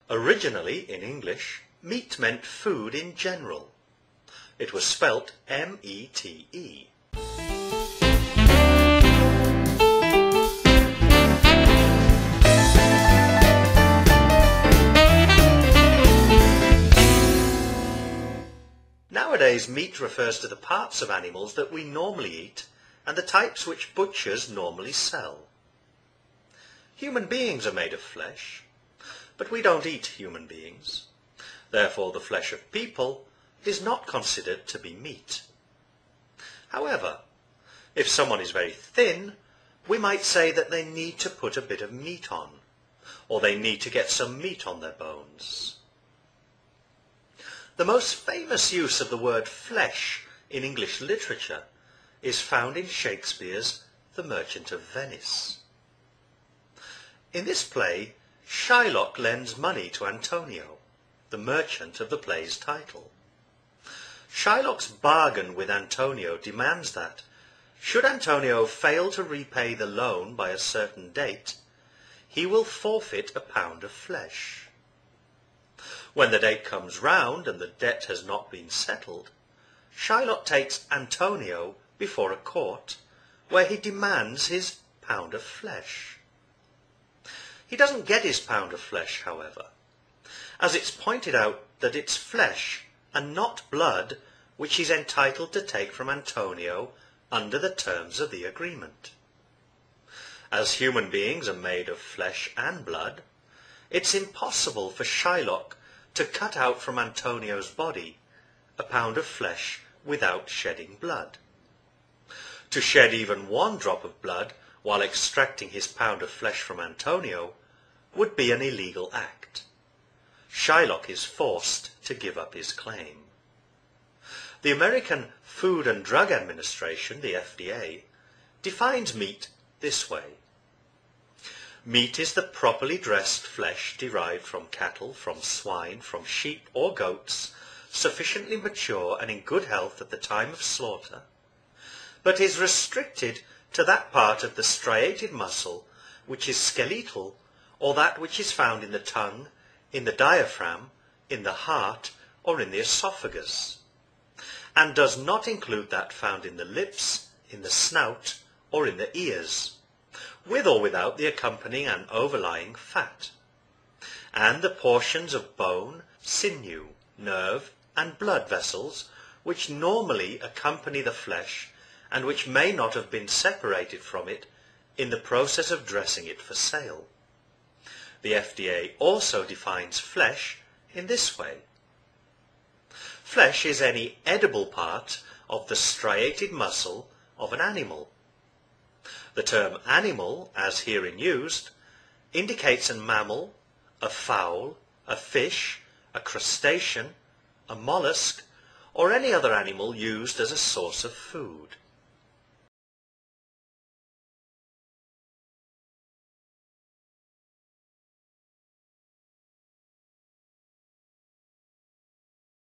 Originally, in English, meat meant food in general. It was spelt M-E-T-E. Nowadays, meat refers to the parts of animals that we normally eat and the types which butchers normally sell. Human beings are made of flesh, but we don't eat human beings. Therefore, the flesh of people is not considered to be meat. However, if someone is very thin, we might say that they need to put a bit of meat on, or they need to get some meat on their bones. The most famous use of the word flesh in English literature is found in Shakespeare's The Merchant of Venice. In this play, Shylock lends money to Antonio, the merchant of the play's title. Shylock's bargain with Antonio demands that, should Antonio fail to repay the loan by a certain date, he will forfeit a pound of flesh. When the date comes round and the debt has not been settled, Shylock takes Antonio before a court, where he demands his pound of flesh. He doesn't get his pound of flesh, however, as it's pointed out that it's flesh and not blood which he's entitled to take from Antonio under the terms of the agreement. As human beings are made of flesh and blood, it's impossible for Shylock to cut out from Antonio's body a pound of flesh without shedding blood. To shed even one drop of blood while extracting his pound of flesh from Antonio would be an illegal act. Shylock is forced to give up his claim. The American Food and Drug Administration, the FDA, defines meat this way. Meat is the properly dressed flesh derived from cattle, from swine, from sheep or goats, sufficiently mature and in good health at the time of slaughter, but is restricted to that part of the striated muscle which is skeletal, or that which is found in the tongue, in the diaphragm, in the heart, or in the esophagus, and does not include that found in the lips, in the snout, or in the ears, with or without the accompanying and overlying fat, and the portions of bone, sinew, nerve, and blood vessels which normally accompany the flesh and which may not have been separated from it in the process of dressing it for sale. The FDA also defines flesh in this way. Flesh is any edible part of the striated muscle of an animal. The term animal, as herein used, indicates a mammal, a fowl, a fish, a crustacean, a mollusk, or any other animal used as a source of food.